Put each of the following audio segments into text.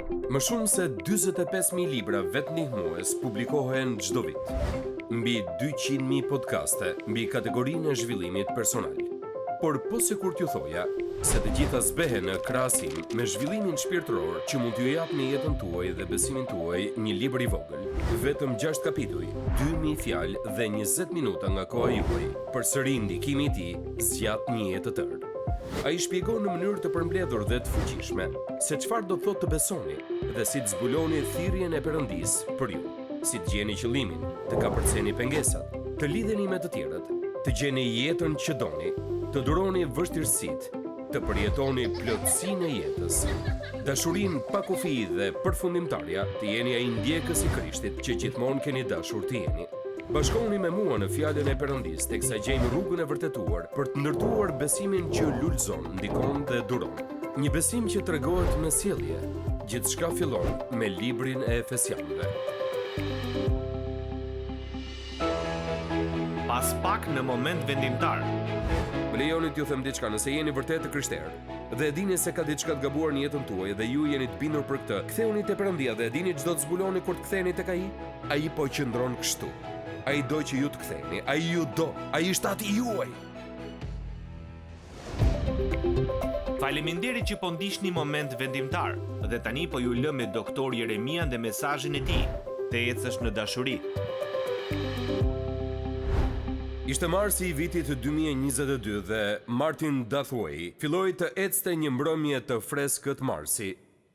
Më shumë se 45.000 libra vetëndihmues publikohen çdo vit. Mbi 200.000 podcaste mbi kategorinë e zhvillimit personal. Por po sikur t'ju thoja se të gjitha zbehen në krahasim me zhvillimin shpirtëror që mund t'ju jap në jetën tuaj dhe besimin tuaj një libër i vogël. Vetëm 6 kapituj, 2000 fjalë dhe 20 minuta nga koha juaj. Përsëri ndikimi i tij zgjat një jetë të tërë. Ai shpjegon në mënyrë të përmbledhur dhe të fuqishme se çfarë do të thotë të besoni dhe si të zbuloni thirrjen e Perëndis për ju, si të gjeni qëllimin, të kapërceni pengesat, të lidheni me të tjerët, të gjeni jetën që doni, të duroni vështirësitë, të përjetoni plotësinë e jetës. Dashurinë pa kufi dhe përfundimtarja, të jeni ai ndjekës i Krishtit që gjithmonë keni dashur të jeni. Bashkohuni me mua në fjalën e Perëndis teksa gjejmë rrugën e vërtetuar për të ndërtuar besimin që lulëzon, ndikon dhe duron. Një besim që tregohet me sjellje. Gjithçka fillon me librin e Efesianëve. Pas pak në moment vendimtar. Më lejoni t'ju them diçka, nëse jeni vërtet të krishterë dhe e dini se ka diçka të gabuar në jetën tuaj dhe ju jeni të bindur për këtë, ktheuni te Perëndia dhe e dini çdo të zbuloni kur të ktheheni tek ai po qëndron kështu. Ai do që ju të ktheheni, ai ju do, ai është ati juaj. Faleminderit që po ndiqni moment vendimtar dhe tani po ju lë me doktor Jeremia dhe mesazhin e tij. Të ecësh në dashuri. Ishte marsi i vitit 2022 dhe Martin Dathway filloi të ecte një mbrëmje të freskët marsi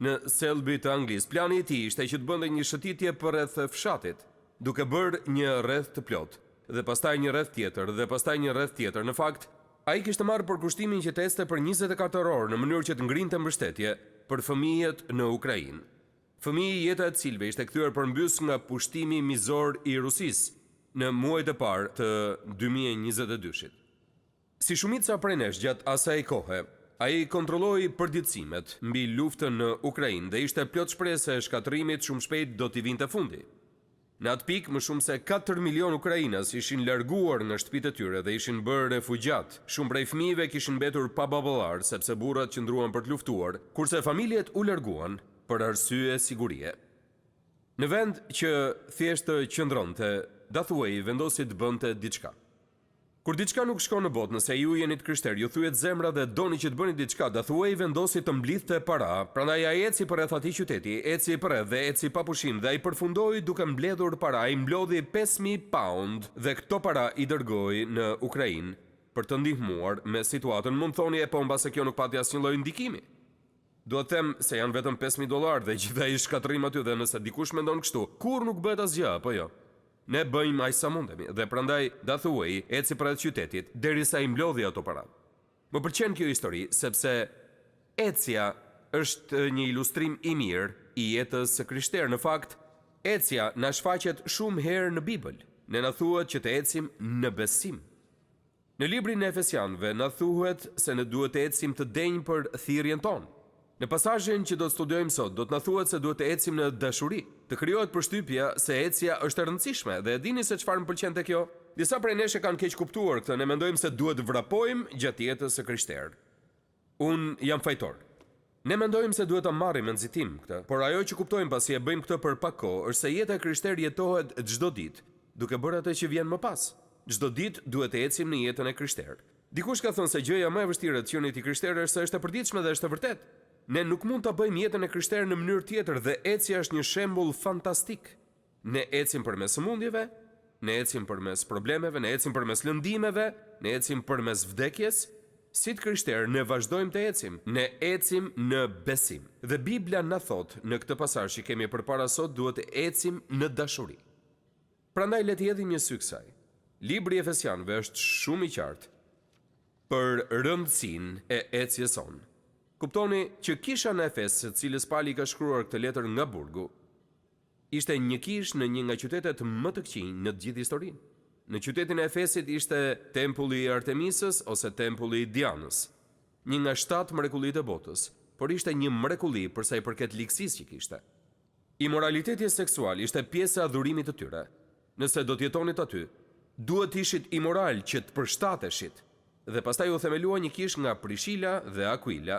në Selby të Anglisë. Plani i tij ishte që të bënte një shëtitje përreth fshatit, duke bërë një rreth të plot, dhe pastaj një rreth tjetër, dhe pastaj një rreth tjetër. Në fakt, ai kishte marrë përkushtimin që të ecte për 24 orë në mënyrë që të ngrinte mbështetje për fëmijët në Ukrainë. Fëmijë jeta e cilëve ishte kthyer përmbys nga pushtimi mizor i Rusisë në muajt e parë të 2022-shit. Si shumica prej nesh gjatë asaj kohe, ai kontrolloi përditësimet mbi luftën në Ukrainë dhe ishte plot shpresë se shkatërimit shumë shpejt do t'i vinte fundi. Në atë pikë, më shumë se 4 milion ukrainas ishin larguar nga shtëpitë e tyre dhe ishin bërë refugjat. Shumë prej fëmijëve kishin mbetur pa baballar sepse burrat qëndruan për të luftuar, kurse familjet u larguan për arsye sigurie. Në vend që thjesht të qëndronte, Dathway vendosi të bënte diçka. Kur diçka nuk shkon në botë, nëse ju jeni të krishterë, ju thyet zemra dhe doni që të bëni diçka, Dathway vendosi të mblidhte para, prandaj ai eci përreth atij qyteti, eci përreth dhe eci pa pushim dhe ai përfundoi duke mbledhur para. Ai mblodhi 5.000 pound dhe këto para i dërgoi në Ukrainë për të ndihmuar me situatën. Mund thoni po mbase kjo nuk pati asnjë lloj ndikimi. Do të them se janë vetëm $5.000 dhe gjithaj shkatërim aty dhe nëse dikush mendon kështu, kur nuk bëhet asgjë, apo jo? Ne bëjmë aq sa mundemi dhe prandaj Dathway eci përreth qytetit derisa i mblodhi ato para. Më pëlqen kjo histori sepse ecja është një ilustrim i mirë i jetës së krishterë. Në fakt, ecja na shfaqet shumë herë në Bibël. Ne na thuhet që të ecim në besim. Në librin e Efesianëve na thuhet se ne duhet të ecim të denjë për thirrjen tonë. Në pasazhin që do të studiojmë sot, do të na thuhet se duhet të ecim në dashuri. Të krijohet përshtypja se ecja është e rëndësishme dhe e dini se çfarë më pëlqen te kjo? Disa prej nesh e kanë keq kuptuar këtë, ne mendojmë se duhet vrapojmë gjatë jetës së krishterë. Un jam fajtor. Ne mendojmë se duhet ta marrim me nxitim këtë, por ajo që kuptojmë pasi e bëjmë këtë për pak kohë është se jeta e krishterë jetohet çdo ditë, duke bërë atë që vjen më pas. Çdo ditë duhet të ecim në jetën e krishterë. Dikush ka thënë se gjëja më e vështirë të qenit i krishterë është se është e përditshme dhe është e vërtetë. Ne nuk mund ta bëjmë jetën e krishterë në mënyrë tjetër dhe ecja është një shembull fantastik. Ne ecim përmes sëmundjeve, ne ecim përmes problemeve, ne ecim përmes lëndimeve, ne ecim përmes vdekjes. Si të krishterë ne vazhdojmë të ecim, ne ecim në besim. Dhe Bibla na thot në këtë pasazh që kemi përpara sot duhet të ecim në dashuri. Prandaj le të hedhim një sy kësaj. Libri i Efesianëve është shumë i qartë për rëndësinë e ecjes sonë. Kuptoni që kisha në Efes, së cilës Pali ka shkruar këtë letër nga burgu, ishte një kish në një nga qytetet më të këqinj në të gjithë historinë. Në qytetin e Efesit ishte tempulli i Artemisës ose tempulli i Dianës, një nga 7 mrekullitë e botës, por ishte një mrekulli për sa i përket ligjësisë që kishte. Imoraliteti seksual ishte pjesë e adhurimit të tyre. Nëse do të jetonit aty, duhet ishit imoral që të përshtateshit. Dhe pastaj u themelua një kish nga Prishila dhe Aquila.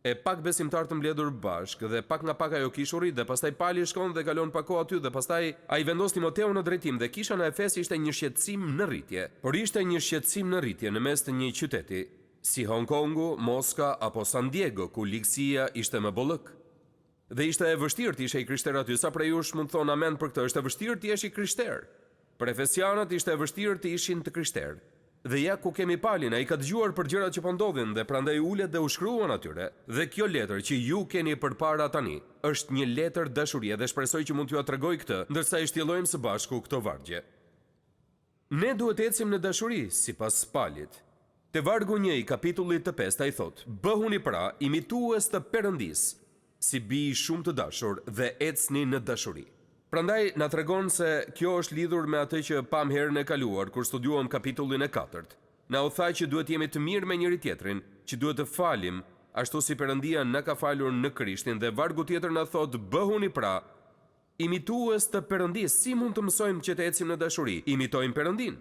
e pak besimtar të mbledhur bashk dhe pak nga pak ajo kishte urrit dhe pastaj Pali shkon dhe kalon pak kohë aty dhe pastaj ai vendos Timoteun në drejtim dhe kisha në Efes ishte një shqetësim në rritje. Por ishte një shqetësim në rritje në mes të një qyteti si Hong Kongu, Moska apo San Diego, ku ligësia ishte më bollëk. Dhe ishte e vështirë të ishe i krishter aty. Sa prej jush mund të thonë amen për këtë? Është e vështirë të jesh i krishter. Për efesianët ishte e vështirë të ishin të krishter. Dhe ja ku kemi Palin, ai ka dëgjuar për gjërat që po ndodhin dhe prandaj ulet dhe u shkruan atyre. Dhe kjo letër që ju keni përpara tani është një letër dashurie dhe shpresoj që mund t'ju tregoj këtë, ndërsa i shtjellojmë së bashku këto vargje. Ne duhet të ecim në dashuri sipas Palit. Te vargu 1 i kapitullit të 5 ai thot: "Bëhuni pra imitues të Perëndis, si bij shumë të dashur dhe ecni në dashuri." Prandaj na tregon se kjo është lidhur me atë që pam herën e kaluar kur studiuam kapitullin e 4. Na u tha që duhet jemi të mirë me njëri tjetrin, që duhet të falim ashtu si Perëndia na ka falur në Krishtin dhe vargu tjetër na thot: "Bëhuni pra imitues të Perëndis." Si mund të mësojmë që të ecim në dashuri? Imitojmë Perëndin.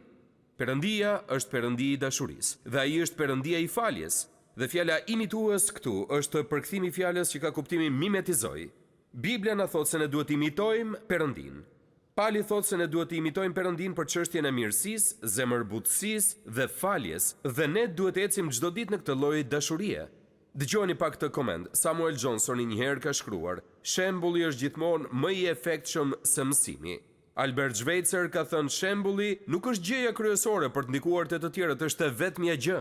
Perëndia është Perëndi i dashurisë dhe ai është Perëndia i faljes. Dhe fjala imitues këtu është përkthimi i fjalës që ka kuptimin mimetizoj. Biblia na thot se ne duhet imitojmë Perëndin. Pali thot se ne duhet imitojmë Perëndin për çështjen e mirësisë, zemërbutësisë dhe faljes, dhe ne duhet ecim çdo ditë në këtë lloj dashurie. Dëgjoni pak këtë koment. Samuel Johnson një herë ka shkruar: "Shembulli është gjithmonë më i efektshëm se mësimi." Albert Schweitzer ka thënë: "Shembulli nuk është gjëja kryesore për të ndikuar te të tjerët, është vetmja gjë."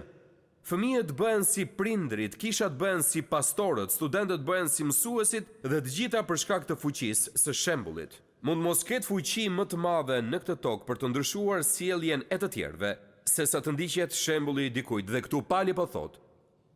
Fëmijët bëhen si prindrit, kishat bëhen si pastorët, studentët bëhen si mësuesit dhe të gjitha për shkak të fuqisë së shembullit. Mund mos ketë fuqi më të madhe në këtë tokë për të ndryshuar sjelljen e të tjerëve, sesa të ndiqet shembulli i dikujt, dhe këtu Pali po thot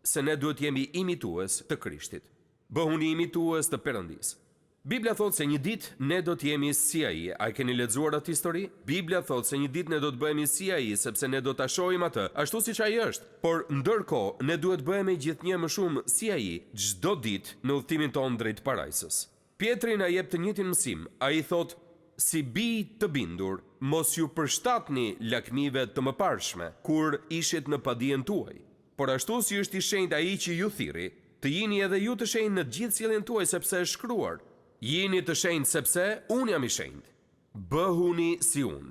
se ne duhet jemi imitues të Krishtit. Bëhuni imitues të Perëndis. Biblia thot se një ditë ne do të jemi si ai. A e keni lexuar atë histori? Biblia thot se një ditë ne do të bëhemi si ai, sepse ne do ta shohim atë ashtu siç ai është. Por ndërkohë ne duhet bëhemi gjithnjë më shumë si ai çdo ditë në udhtimin ton drejt parajsës. Pietri na jep të njëjtin mësim. Ai thot: "Si bij të bindur, mos ju përshtatni lakmive të mëparshme, kur ishit në padijen tuaj. Por ashtu si është i shenjtë ai që ju thirri, të jini edhe ju të shenjtë në gjithë sjelljen tuaj, sepse është shkruar: Jini të shenjtë sepse unë jam i shenjtë. Bëhuni si unë."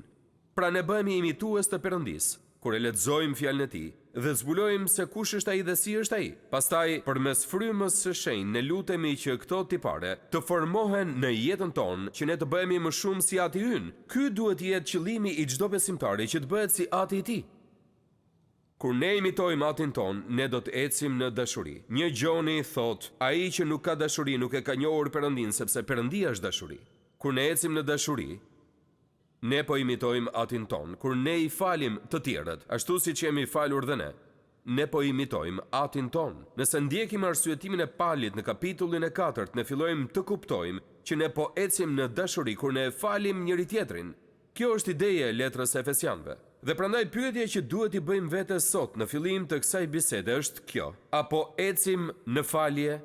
Pra ne bëhemi imitues të Perëndis kur e lexojmë fjalën e tij dhe zbulojmë se kush është ai dhe si është ai. Pastaj, përmes frymës së shenjtë, ne lutemi që këto tipare të formohen në jetën tonë, që ne të bëhemi më shumë si Ati ynë. Ky duhet të jetë qëllimi i çdo besimtari, që të bëhet si Ati i tij. Kur ne imitojmë Atin ton, ne do të ecim në dashuri. Një Gjoni thot: "Ai që nuk ka dashuri nuk e ka njohur Perëndin, sepse Perëndia është dashuri." Kur ne ecim në dashuri, ne po imitojmë Atin ton. Kur ne i falim të tjerët, ashtu siç jemi falur dhe ne po imitojmë Atin ton. Nëse ndjekim arsyetimin e Palit në kapitullin e 4, ne fillojmë të kuptojmë që ne po ecim në dashuri kur ne falim njëri tjetrin. Kjo është ideja e letrës Efesianëve. Dhe prandaj pyetja që duhet i bëjmë vetes sot në fillim të kësaj bisede është kjo: apo ecim në falje,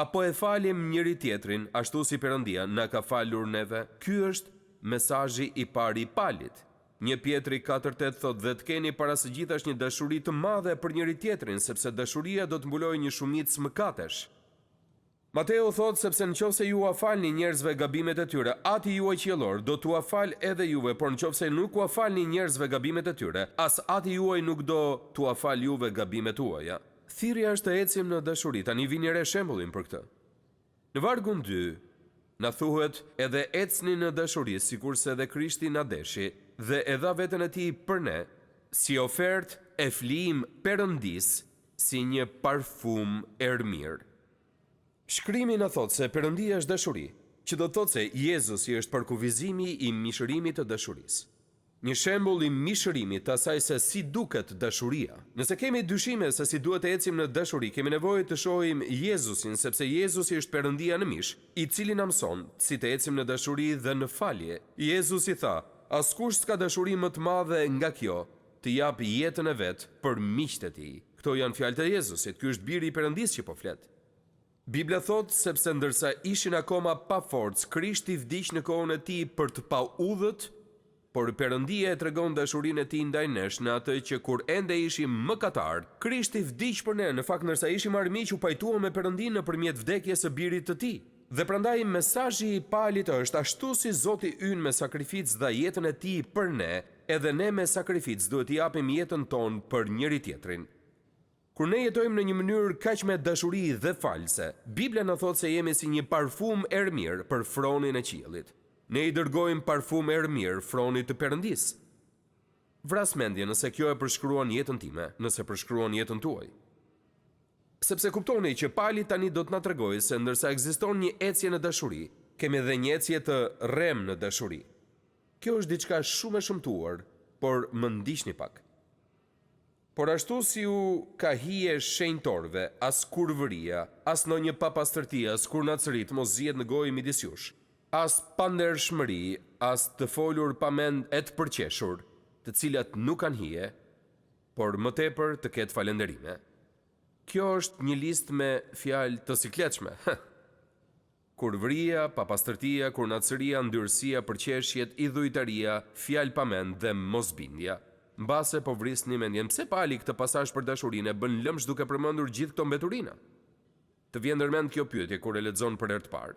apo e falim njëri tjetrin ashtu si Perëndia na ka falur neve? Ky është mesazhi i parë i Palit. 1 Pietri 4:8 thot: "Dhe të keni para së gjithash një dashuri të madhe për njëri tjetrin, sepse dashuria do të mbulojë një shumicë mëkatesh." Mateu thot: "Sepse nëse ju a falni njerëzve gabimet e tyre, Ati juaj qiellor do t'ua fal edhe juve, por nëse nuk u falni njerëzve gabimet e tyre, as Ati juaj nuk do t'ua fal juve gabimet tuaja." Thirrja është të ecim në dashuri. Tani vini re shembullin për këtë. Në vargun 2 na thuhet: "Edhe ecni në dashuri, sikurse edhe Krishti na deshi dhe e dha veten e tij për ne, si ofertë e flijim Perëndis, si një parfum errëmirë." Shkrimi na thot se Perëndia është dashuri, që do të thotë se Jezusi është përkufizimi i mishërimit të dashurisë. Një shembull i mishërimit të asaj se si duket dashuria. Nëse kemi dyshime se si duhet të ecim në dashuri, kemi nevojë të shohim Jezusin, sepse Jezusi është Perëndia në mish, i cili na mëson si të ecim në dashuri dhe në falje. Jezusi tha: "Askush s'ka dashuri më të madhe nga kjo, të jap jetën e vet për miqtë e tij." Këto janë fjalët e Jezusit. Ky është biri i Perëndisë që po flet. Biblia thot: "Sepse ndërsa ishin akoma pa forcë, Krishti vdiq në kohën e tij për të paudhët por Perëndia e tregon dashurinë e tij ndaj nesh në atë që kur ende ishim mëkatar, Krishti vdiq për ne, në fakt ndërsa ishim armiq u pajtuam me Perëndinë nëpërmjet vdekjes së birit të tij. Dhe prandaj mesazhi i Palit është ashtu si Zoti ynë me sakrificë dha jetën e tij për ne, edhe ne me sakrificë duhet t'i japim jetën tonë për njëri tjetrin. Kur ne jetojmë në një mënyrë kaq me dashuri dhe false, Bibla na thotë se jemi si një parfum errmir për fronin e qiellit. Ne i dërgojmë parfum errmir fronit të Perëndisë. Vras mendje nëse kjo e përshkruan jetën time, nëse përshkruan jetën tuaj. Sepse kuptoni që Pali tani do të na tregojë se ndërsa ekziston një ecje në dashuri, kemi edhe një ecje të rrem në dashuri. Kjo është diçka shumë e shëmtuar, por më ndiqni pak. Por ashtu si u ka hije shenjtorëve, as kurvëria, as ndonjë papastërti, as kurnacërit mos zihet në gojë midis jush, as pandershmëri, as të folur pa mend e të përqeshur, të cilat nuk kanë hije, por më tepër të ketë falënderime. Kjo është një listë me fjalë të sikletshme. Kurvëria, papastërtia, kurnacëria, ndyrësia, përqeshjet, idhujtaria, fjalë pa mend dhe mosbindja. Mbase po vrisni mendjen, pse Pali këtë pasazh për dashurinë e bën lëmsh duke përmendur gjithë këto mbeturina? Të vjen ndërmend kjo pyetje kur e lexon për herë të parë.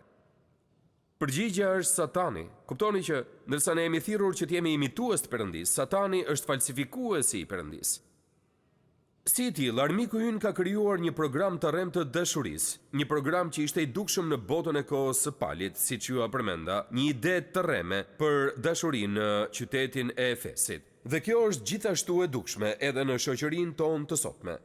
Përgjigjja është Satani. Kuptoni që ndërsa ne jemi thirrur që të jemi imitues të Perëndisë, Satani është falsifikuesi i Perëndisë. Si i tillë, armiku ynë ka krijuar një program të rrem të dashurisë, një program që ishte i dukshëm në botën e kohës së Palit, siç ju përmenda, një ide të rreme për dashurinë në qytetin e Efesit. Dhe kjo është gjithashtu e dukshme edhe në shoqërinë tonë të sotme.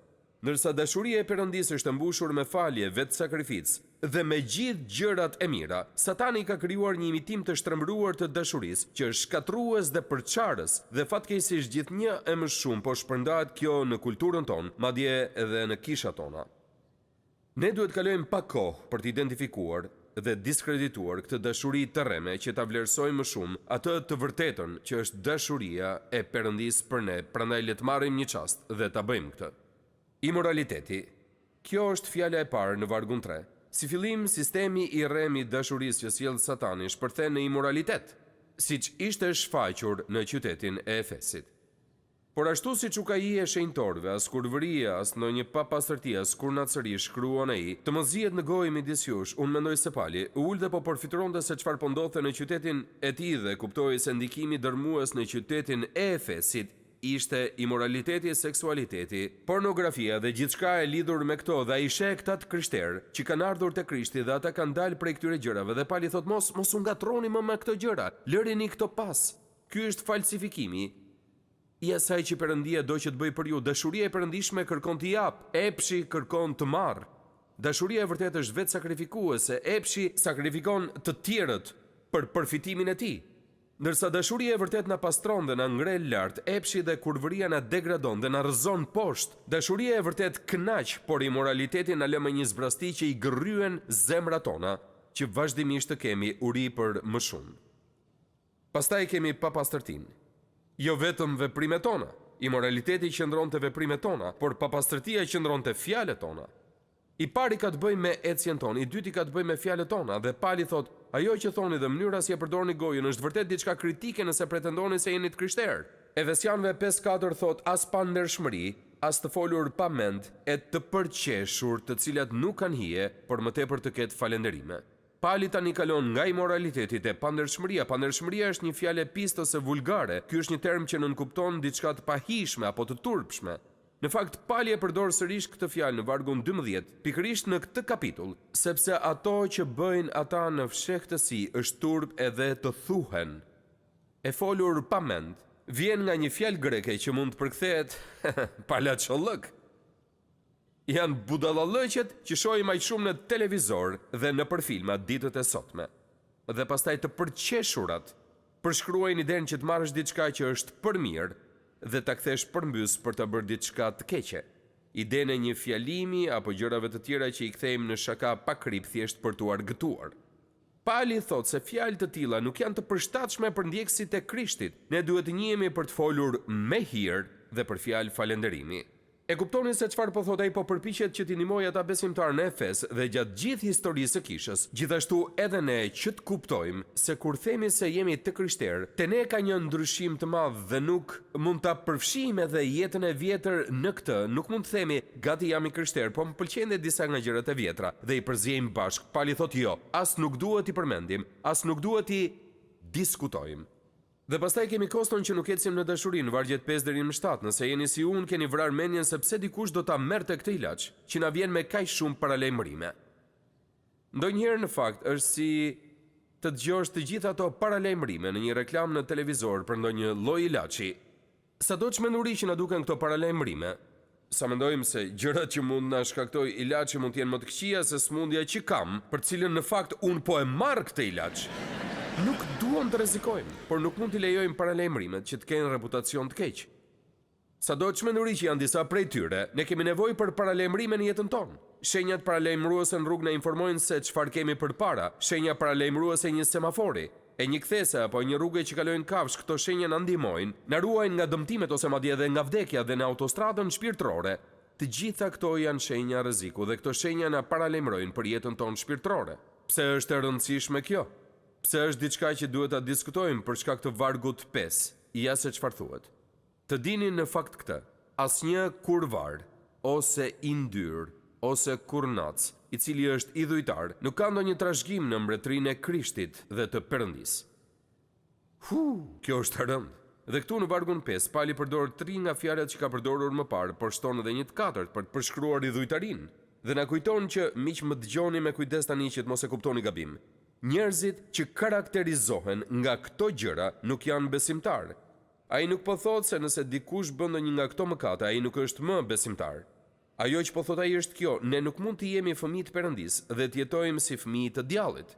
Ndërsa dashuria e Perëndisë është mbushur me falje, vetë sakrificë dhe me gjithë gjërat e mira, Satani ka krijuar një imitim të shtrembruar të dashurisë, që është shkatrues dhe përçarës, dhe fatkeqësisht gjithnjë e më shumë po shpërndahet kjo në kulturën tonë, madje edhe në kishat tona. Ne duhet kalojmë pak kohë për të identifikuar dhe diskredituar këtë dashuri të rreme që ta vlerësojmë më shumë atë të vërtetën që është dashuria e Perëndisë për ne, prandaj le të marrim një çast dhe ta bëjmë këtë. Imoraliteti. Kjo është fjala e parë në vargun 3. Si fillim, sistemi i rrem i dashurisë që sjell Satani shpërthen në imoralitet, siç ishte shfaqur në qytetin e Efesit. Por ashtu siç u ka hije shenjtorëve, as kurvëria, as ndonjë papastërti, as kurnacëri shkruan ai, të mos zihet në gojë midis jush, unë mendoj se Pali ul dhe po përfituronte se çfarë po ndodhte në qytetin e tij dhe kuptoi se ndikimi dërmues në qytetin e Efesit ishte imoraliteti, seksualiteti, pornografia dhe gjithçka e lidhur me këto, dhe ai sheh këta të krishterë që kanë ardhur te Krishti dhe ata kanë dalë prej këtyre gjërave dhe Pali thot mos u ngatroni më me këto gjëra, lërini këto pas. Ky është falsifikimi i asaj që Perëndia do që të bëj për ju. Dashuria e perëndishme kërkon të jap, epshi kërkon të marr. Dashuria e vërtetë është vetë sakrifikuese, epshi sakrifikon të tjerët për përfitimin e tij. Ndërsa dashuria e vërtet na pastron dhe na ngre lart, epshi dhe kurvëria na degradon dhe na rrëzon poshtë. Dashuria e vërtet kënaq, por imoraliteti na lë me një zbrasti që i gërryen zemrat tona, që vazhdimisht të kemi uri për më shumë. Pastaj kemi papastërtinë. Jo vetëm veprimet tona. Imoraliteti qëndron te veprimet tona, por papastërtia qëndron te fjalët tona. I pari ka të bëjë me ecjen tonë, i dyti ka të bëjë me fjalët tona, dhe Pali thot, ajo që thoni dhe mënyra si e përdorni gojën është vërtet diçka kritike nëse pretendoni se jeni të krishterë. Efesianëve 5:4 thot, as pa ndershmëri, as të folur pa mend, e të përqeshur, të cilat nuk kanë hije, por më tepër të ketë falënderime. Pali tani kalon nga imoraliteti te pandershmëria. Pandershmëria është një fjalë pistë ose vulgare. Ky është një term që nënkupton diçka të pahishme apo të turpshme. Në fakt, Pali e përdor sërish këtë fjalë në vargun 12, pikërisht në këtë kapitull, sepse ato që bëjnë ata në fshehtësi është turp edhe të thuhen. E folur pa mend vjen nga një fjalë greke që mund të përkthehet palaçollëk. Janë budallallëqet që shohim aq shumë në televizor dhe në filma ditët e sotme. Dhe pastaj të përqeshurat përshkruajnë idenë që të marrësh diçka që është për mirë dhe ta kthesh përmbys për të bërë diçka të keqe. Idenë e një fjalimi apo gjërave të tjera që i kthejmë në shaka pa krip thjesht për t'u argëtuar. Pali thot se fjalë të tilla nuk janë të përshtatshme për ndjekësit e Krishtit. Ne duhet të njihemi për të folur me hir dhe për fjalë falënderimi. E kuptoni se çfarë po thot ai, po përpiqet që t'i ndihmojë ata besimtarë në Efes dhe gjatë gjithë historisë së kishës. Gjithashtu edhe ne që të kuptojmë se kur themi se jemi të krishterë, te ne ka një ndryshim të madh dhe nuk mund ta përfshijmë edhe jetën e vjetër në këtë. Nuk mund të themi gati jam i krishter, po më pëlqejnë disa nga gjërat e vjetra dhe i përzjejmë bashk. Pali thot jo, as nuk duhet i përmendim, as nuk duhet i diskutojmë. Dhe pastaj kemi Koston që nuk ecim në dashuri në vargjet 5 deri në 7. Nëse jeni si unë, keni vrarë mendjen se pse dikush do ta merrte këtë ilaç që na vjen me kaq shumë paralajmërime. Ndonjëherë në fakt është si të dëgjosh të gjitha ato paralajmërime në një reklam në televizor për ndonjë lloj ilaçi. Sado çmenduri që na duken këto paralajmërime, sa mendojmë se gjërat që mund na shkaktoj ilaçi mund të jenë më të këqija se smundja që kam, për cilën në fakt unë po e marr këtë ilaç. Nuk duam të rrezikojmë, por nuk mund t'i lejojmë paralajmërimet që të kenë reputacion të keq. Sado çmenduri që janë disa prej tyre, ne kemi nevojë për paralajmërime në jetën tonë. Shenjat paralajmëruese në rrugë na informojnë se çfarë kemi përpara, shenja paralajmëruese një semafori, e një kthese apo një rrugë që kalojnë kafshë, këto shenja na ndihmojnë, na ruajnë nga dëmtimet ose madje edhe nga vdekja dhe në autostradën shpirtërore. Të gjitha këto janë shenja rreziku dhe këto shenja na paralajmërojnë për jetën tonë shpirtërore. Pse është e rëndësishme kjo? Pse është diçka që duhet ta diskutojmë për shkak të vargut 5, ja se çfarë thuhet. Të dini në fakt këtë, asnjë kurvar, ose i ndyr, ose kurnac, i cili është idhujtar, nuk ka ndonjë trashëgim në mbretërinë e Krishtit dhe të Perëndisë. Kjo është rënd. Dhe këtu në vargun 5, Pali përdor 3 nga fjalët që ka përdorur më parë, por shton edhe një të katërt për të përshkruar idhujtarinë. Dhe na kujton që miq më dëgjoni me kujdes tani që të mos e kuptoni gabim. Njerëzit që karakterizohen nga këto gjëra nuk janë besimtar. Ai nuk po thot se nëse dikush bën ndonjë nga këto mëkate, ai nuk është më besimtar. Ajo që po thot ai është kjo, ne nuk mund të jemi fëmijë të Perëndisë dhe të jetojmë si fëmijë të djallit.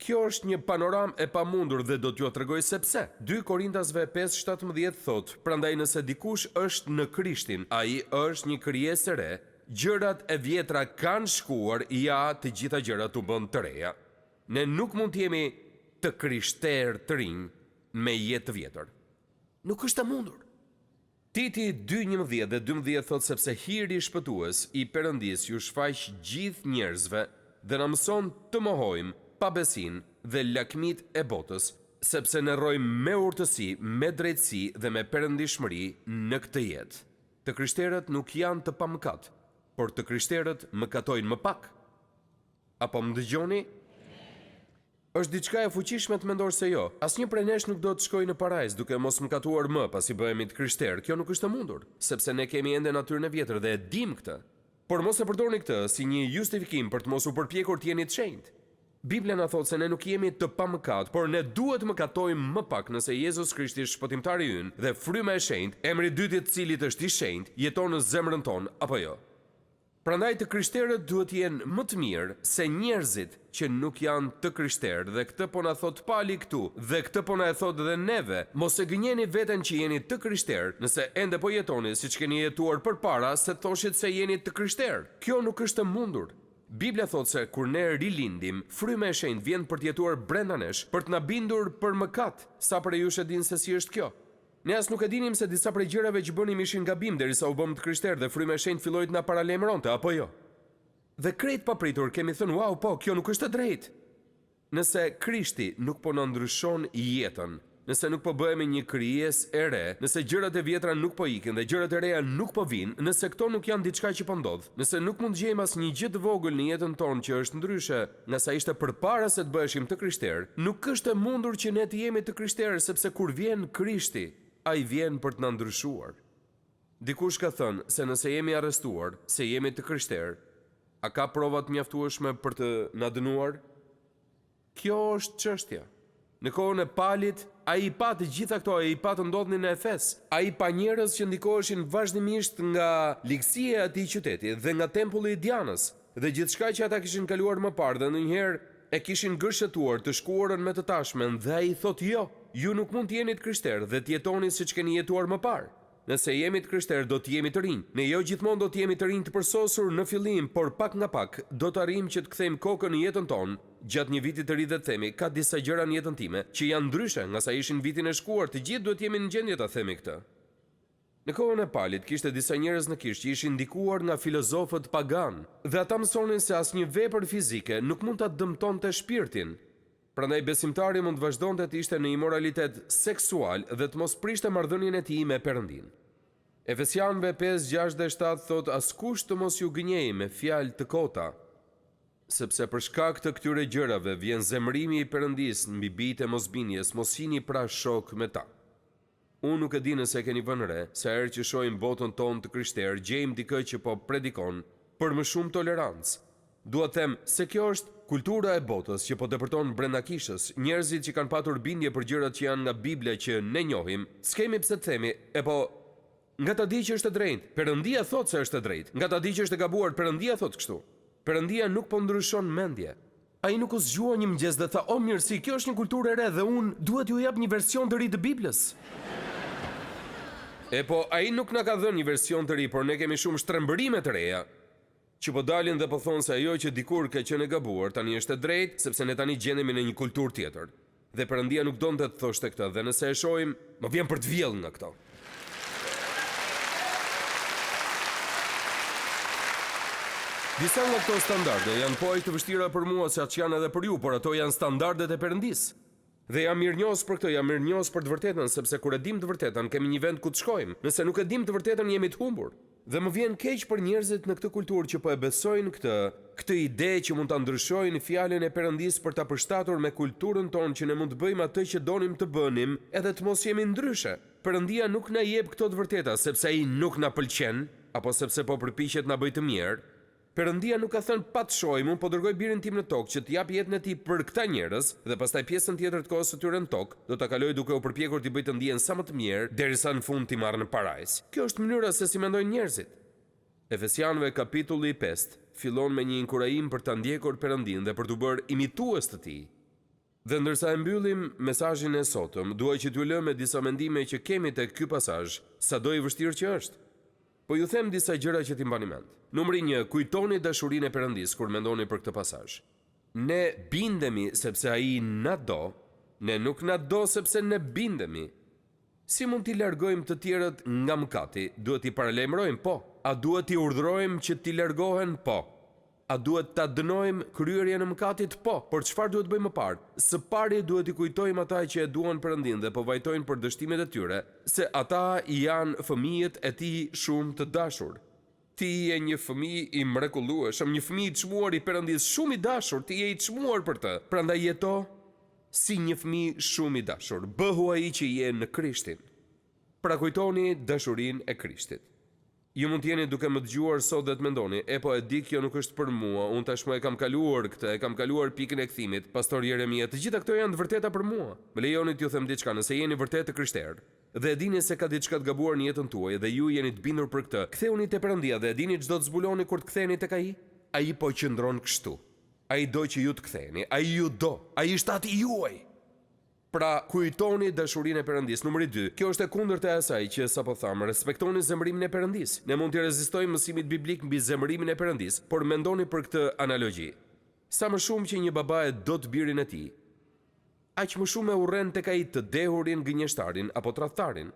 Kjo është një panoram e pamundur dhe do t'ju tregoj se pse. 2 Korintasve 5:17 thot: "Prandaj nëse dikush është në Krishtin, ai është një krijesë e re, gjërat e vjetra kanë shkuar, ja të gjitha gjërat u bën të reja." Ne nuk mund të jemi të krishterë të rinj me jetë të vjetër. Nuk është e mundur. Titi 2:11 dhe 12 thot sepse hiri shpëtues i Perëndis ju shfaq gjithë njerëzve dhe na mëson të mohojmë pabesin dhe lakmit e botës, sepse ne rrojmë me urtësi, me drejtësi dhe me perëndishmëri në këtë jetë. Të krishterët nuk janë të pamëkat, por të krishterët mëkatojnë më pak. Apo më dëgjoni? Është diçka e fuqishme të mendosh se jo. Asnjë prej nesh nuk do të shkojë në parajs duke mos mëkatuar më pasi bëhemi të krishterë. Kjo nuk është e mundur, sepse ne kemi ende natyrën e vjetër dhe e dim këtë. Por mos e përdorni këtë si një justifikim për të mos u përpjekur të jeni të shenjtë. Biblia na thotë se ne nuk jemi të pamëkat, por ne duhet mëkatojmë më pak nëse Jezus Krishti është shpëtimtari ynë dhe fryma e shenjtë, emri i dytë i cilit është i shenjtë, jeton në zemrën tonë apo jo. Prandaj të krishterët duhet të jenë më të mirë se njerëzit që nuk janë të krishterë dhe këtë po na thot Pali këtu dhe këtë po na e thot edhe neve. Mos e gënjeni veten që jeni të krishterë nëse ende po jetoni siç keni jetuar përpara se thoshit se jeni të krishterë. Kjo nuk është e mundur. Biblia thot se kur ne rilindim, fryma e shenjtë vjen për të jetuar brenda nesh, për të na bindur për mëkat. Sa prej jush e dinë se si është kjo? Ne as nuk e dinim se disa prej gjërave që bënim ishin gabim derisa u bëm të krishterë dhe fryma e shenjtë filloi të na paralajmëronte, apo jo? Dhe krejt papritur kemi thënë, wow, po, kjo nuk është e drejtë. Nëse Krishti nuk po na ndryshon jetën, nëse nuk po bëhemi një krijesë e re, nëse gjërat e vjetra nuk po ikin dhe gjërat e reja nuk po vinë, nëse këto nuk janë diçka që po ndodh, nëse nuk mund gjejmë asnjë gjë të vogël në jetën tonë që është ndryshe nga sa ishte përpara se të bëheshim të krishterë, nuk është e mundur që ne të jemi të krishterë sepse kur vjen Krishti, ai vjen për të na ndryshuar. Dikush ka thënë se nëse jemi arrestuar, se jemi të krishterë, a ka prova të mjaftueshme për të na dënuar? Kjo është çështja. Në kohën e Palit, ai i pa të gjitha këto, ai i pa të ndodhnin në Efes. Ai pa njerëz që ndikoheshin vazhdimisht nga ligësia e atij qyteti dhe nga tempulli i Dianës, dhe gjithçka që ata kishin kaluar më parë dhe ndonjëherë e kishin gërshetuar të shkuarën me të tashmen dhe ai thotë jo, ju nuk mund të jeni të krishterë dhe të jetoni siç keni jetuar më parë. Nëse jemi të krishterë do të jemi të rinj. Ne jo gjithmonë do të jemi të rinj të përsosur në fillim, por pak nga pak do të arrijmë që të kthejmë kokën në jetën tonë. Gjatë një viti të ri dhe të themi, ka disa gjëra në jetën time që janë ndryshe nga sa ishin vitin e shkuar, të gjithë duhet jemi në gjendje ta themi këtë. Në kohën e Palit kishte disa njerëz në Kish që ishin ndikuar nga filozofët pagan, dhe ata mësonin se asnjë vepër fizike nuk mund ta dëmtonte shpirtin. Prandaj besimtari mund të vazhdonte të ishte në imoralitet seksual dhe të mos prishte marrëdhënien e tij me Perëndin. Efesianëve 5, 6 dhe 7 thot: askush të mos ju gënjej me fjalë të kota, sepse për shkak të këtyre gjërave vjen zemrimi i Perëndis mbi bijtë e mosbindjes, mos jini pra shok me ta. Unë nuk e di nëse e keni vënë re, se herë që shohim botën tonë të krishterë, gjejmë dikë që po predikon për më shumë tolerancë. Dua të them se kjo është kultura e botës që po depërton brenda kishës, njerëzit që kanë patur bindje për gjërat që janë nga Bibla që ne njohim, s'kemi pse të themi, nga ta di që është e drejtë, Perëndia thot se është e drejtë, nga ta di që është e gabuar, Perëndia thot kështu. Perëndia nuk po ndryshon mendje. Ai nuk u zgjua një mëngjes dhe tha: "O mirësi, kjo është një kulturë e re dhe unë duhet ju jap një version të ri të Biblës." Ai nuk na ka dhënë një version të ri, por ne kemi shumë shtrembërime të reja që po dalin dhe po thonë se ajo që dikur ka qenë e gabuar tani është e drejtë, sepse ne tani gjendemi në një kulturë tjetër. Dhe Perëndia nuk donte të thoshte këtë, dhe nëse e shohim, më vjen për të vjell nga këto. Disa nga këto standarde janë po aq të vështira për mua sa që janë edhe për ju, por ato janë standardet e Perëndisë. Dhe jam mirënjohës për këtë, jam mirënjohës për të vërtetën, sepse kur e dim të vërtetën, kemi një vend ku të shkojmë. Nëse nuk e dim të vërtetën, jemi të humbur. Dhe më vjen keq për njerëzit në këtë kulturë që po e besojnë këtë ide që mund ta ndryshojnë fjalën e Perëndisë për ta përshtatur me kulturën tonë që ne mund të bëjmë atë që donim të bënim, edhe të mos jemi ndryshe. Perëndia nuk na jep këto të vërteta sepse ai nuk na pëlqen, apo sepse po përpiqet na bëjë të mirë. Perëndia nuk ka thënë pa të shohim, unë po dërgoj birin tim në tokë që të jap jetën e tij për këta njerëz dhe pastaj pjesën tjetër të kohës së tyre në tokë do ta kaloj duke u përpjekur t'i bëj të ndihen sa më të mirë derisa në fund t'i marrë në parajs. Kjo është mënyra se si mendojnë njerëzit. Efesianëve kapitulli 5 fillon me një inkurajim për ta ndjekur Perëndin dhe për t'u bërë imitues të tij. Dhe ndërsa e mbyllim mesazhin e sotëm, dua që t'ju lë me disa mendime që kemi tek ky pasazh, sado i vështirë që është. Po ju them disa gjëra që t'i mbani mend. Numri 1, kujtoni dashurinë e Perëndisë kur mendoni për këtë pasazh. Ne bindemi sepse ai na do, ne nuk na do sepse ne bindemi. Si mund t'i largojmë të tjerët nga mëkati? Duhet t'i paralajmërojmë? Po. A duhet t'i urdhërojmë që t'i largohen? Po. A duhet ta dënojmë kryerjen e mëkatit? Po. Por çfarë duhet bëjmë më parë? Së pari duhet t'i kujtojmë ata që e duan Perëndin dhe po vajtojnë për dështimet e tyre, se ata janë fëmijët e tij shumë të dashur. Ti je një fëmijë i mrekullueshëm, një fëmijë i çmuar i Perëndisë, shumë i dashur, ti je i çmuar për të. Prandaj jeto si një fëmijë shumë i dashur. Bëhu ai që je në Krishtin. Pra kujtoni dashurinë e Krishtit. Ju mund t'jeni duke më dëgjuar sot dhe të mendoni, po e di kjo nuk është për mua, unë tashmë e kam kaluar këtë, e kam kaluar pikën e kthimit, pastor Jeremia, të gjitha këto janë të vërteta për mua. Më lejoni t'ju them diçka, nëse jeni vërtet të krishterë dhe e dini se ka diçka të gabuar në jetën tuaj dhe ju jeni të bindur për këtë, ktheuni te Perëndia dhe e dini ç'do të zbuloni kur të ktheheni tek ai? Ai po qëndron kështu. Ai do që ju të ktheheni, ai ju do, ai është ati juaj. Pra, kujtoni dashurinë e Perëndisë. Numri 2. Kjo është e kundërta e asaj që sapo tham, respektoni zemrimin e Perëndisë. Ne mund të rezistojmë mësimit biblik mbi zemrimin e Perëndisë, por mendoni për këtë analogji. Sa më shumë që një baba e do të birin e tij, aq më shumë e urren tek ai të dehurin, gënjeshtarin apo tradhtarin.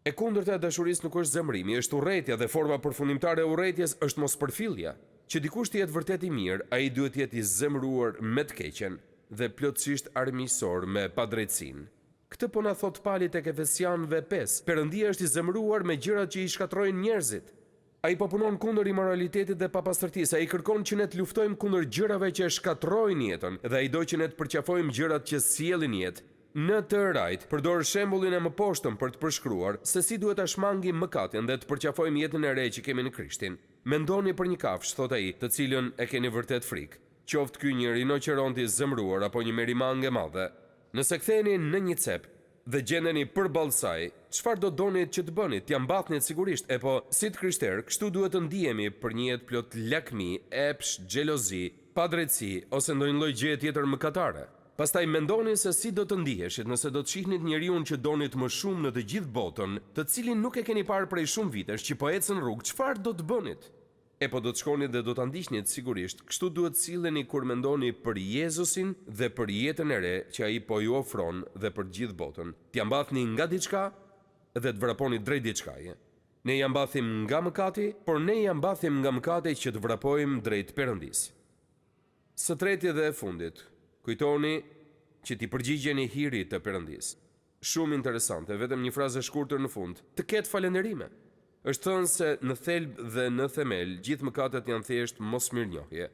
E kundërta e dashurisë nuk është zemrimi, është urrëtia dhe forma përfundimtare e urrëties është mospërfillja. Që dikush të jetë vërtet i mirë, ai duhet të jetë i zemëruar me të keqen dhe plotësisht armiqësor me padrejtësinë. Këtë po na thot Pali tek Efesianëve 5. Perëndia është i zemëruar me gjërat që i shkatrojnë njerëzit. Ai po punon kundër imoralitetit dhe papastërtisë. Ai kërkon që ne të luftojmë kundër gjërave që e shkatrojnë jetën dhe ai do që ne të përqafojmë gjërat që sjellin jetë. Në të rajt, përdor shembullin e mëposhtëm për të përshkruar se si duhet ta shmangim mëkatin dhe të përqafojmë jetën e re që kemi në Krishtin. Mendoni për një kafshë, thot ai, të cilën e keni vërtet frikë. Qoftë ky një rinoqeronti zemëruar apo një merimange e madhe. Nëse ktheheni në një cep dhe gjendeni përballë saj, çfarë do doni që të bëni? T'ja mbathnit sigurisht. Po, si të krishterë, kështu duhet të ndihemi për një jetë plot lakmi, epsh, xhelozi, padrejtësi ose ndonjë lloj gjëje tjetër mëkatare. Pastaj mendoni se si do të ndiheshit nëse do të shihnit njeriu që donit më shumë në të gjithë botën, të cilin nuk e keni parë prej shumë vitesh, që po ecën rrugë, çfarë do të bënit? Po do të shkonit dhe do ta ndiqnit sigurisht. Kështu duhet silleni kur mendoni për Jezusin dhe për jetën e re që ai po ju ofron dhe për gjithë botën. T'ja mbathni nga diçka dhe të vraponi drejt diçkaje. Ne ja mbathim nga mëkati, por ne ja mbathim nga mëkati që të vrapojmë drejt Perëndis. Së treti dhe e fundit, kujtoni që t'i përgjigjeni hirit të Perëndis. Shumë interesante, vetëm një frazë e shkurtër në fund, të ketë falënderime. Është thënë se në thelb dhe në themel, gjithë mëkatet janë thjesht mosmirnjohje.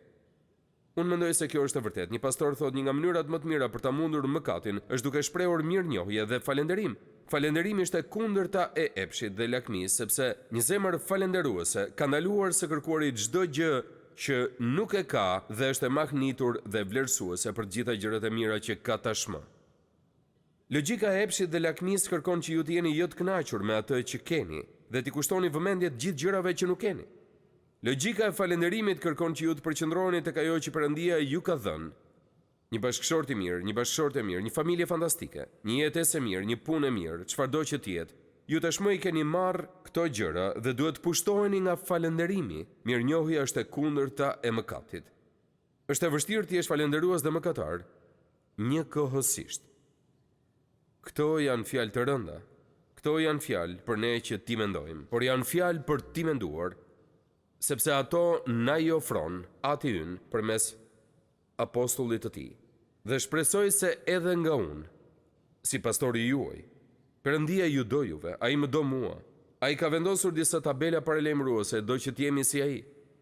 Unë mendoj se kjo është e vërtet. Një pastor thot një nga mënyrat më të mira për ta mundur mëkatin është duke shprehur mirënjohje dhe falënderim. Falënderimi është e kundërta e epshit dhe lakmisë, sepse një zemër falënderuese ka ndaluar së kërkuari çdo gjë që nuk e ka dhe është e mahnitur dhe vlerësuese për të gjitha gjërat e mira që ka tashmë. Logjika e epshit dhe lakmisë kërkon që ju të jeni jo të kënaqur me atë që keni dhe t'i kushtoni vëmendje të gjithë gjërave që nuk keni. Logjika e falënderimit kërkon që ju të përqendroheni tek ajo që Perëndia ju ka dhënë. Një bashkëshort i mirë, një bashkëshorte e mirë, një familje fantastike, një jetesë e mirë, një punë e mirë, çfarëdo që të jetë. Ju tashmë i keni marrë këto gjëra dhe duhet të pushtoheni nga falënderimi. Mirënjohja është e kundërta e mëkatit. Është e vështirë të jesh falënderues dhe mëkatar njëkohësisht. Këto janë fjalë të rënda. Këto janë fjalë për ne që ti mendojmë, por janë fjalë për ti menduar, sepse ato na i ofron Ati ynë përmes apostullit të tij. Dhe shpresoj se edhe nga unë, si pastori juaj, Perëndia ju do juve, ai më do mua. Ai ka vendosur disa tabela paralajmëruese, do që t'jemi si ai,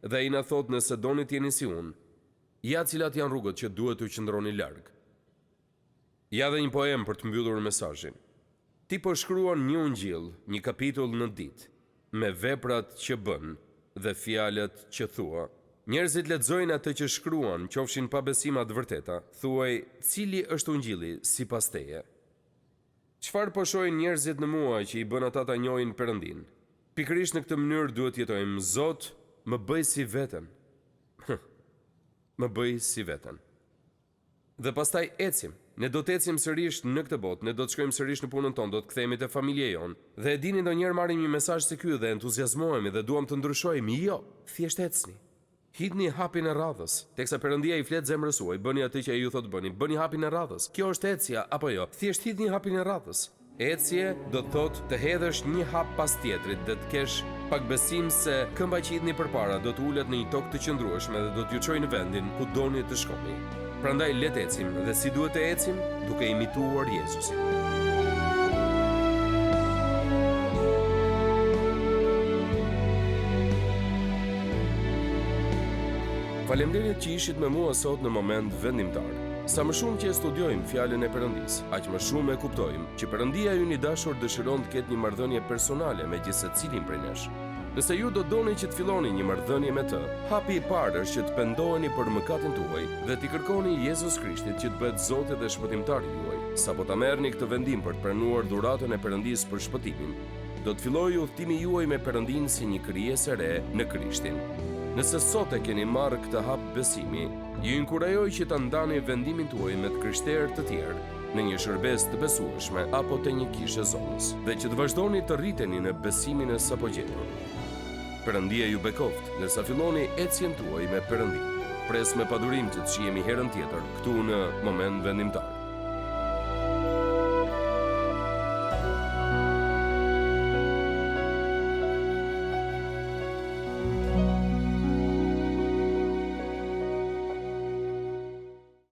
dhe ai na thot nëse doni t'jeni si unë, ja cilat janë rrugët që duhet t'u qëndroni larg. Ja dhe një poem për të mbyllur mesazhin. Ti po shkruan një ungjil, një kapitull në ditë, me veprat që bën dhe fjalët që thua. Njerëzit lexojnë atë që shkruan, qofshin pa besima të vërteta. Thuaj, cili është ungjilli sipas teje? Çfarë po shohin njerëzit në mua që i bën ata ta njohin Perëndin? Pikërisht në këtë mënyrë duhet jetojmë. Zot, më bëj si veten. Më bëj si veten. Dhe pastaj ecim. Ne do të ecim sërish në këtë botë, ne do të shkojmë sërish në punën tonë, do të kthehemi te familja jonë. Dhe e dini ndonjëherë marrim një mesazh si ky dhe entuziazmohemi dhe duam të ndryshojmë. Jo, thjesht ecni. Hidhni hapin e radhës. Teksa Perëndia i flet zemrës suaj, bëni atë që ai ju thot bëni. Bëni hapin e radhës. Kjo është ecja apo jo? Thjesht hidhni hapin e radhës. Ecje do të thotë të hedhësh një hap pas tjetrit dhe të kesh pak besim se këmba që hidhni përpara do të ulet në një tokë të qëndrueshme dhe do t'ju çojë në vendin ku doni të shkoni. Prandaj le të ecim dhe si duhet të ecim, duke imituar Jezusin. Faleminderit që ishit me mua sot në moment vendimtar. Sa më shumë që e studiojmë fjalën e Perëndis, aq më shumë e kuptojmë që Perëndia ju i dashur dëshiron të ketë një marrëdhënie personale me gjithë secilin prej nesh. Nëse ju do doni që të filloni një marrëdhënie me të, hapi i parë është që të pendoheni për mëkatin tuaj dhe t'i kërkoni Jezus Krishtit që të bëhet Zoti dhe shpëtimtari juaj. Sapo ta merrni këtë vendim për të pranuar dhuratën e Perëndisë për shpëtimin, do të fillojë udhtimi juaj me Perëndin si një krijesë e re në Krishtin. Nëse sot e keni marrë këtë hap besimi, ju inkurajoj që ta ndani vendimin tuaj me të krishterë të tjerë në një shërbes të besueshme apo të një kishe zonës, dhe që të vazhdoni të rriteni në besimin e sapogjetur. Perëndia ju bekoft, ndërsa filloni ecjen tuaj me Perëndin. Pres me padurim që të shihemi herën tjetër këtu në moment vendimtar.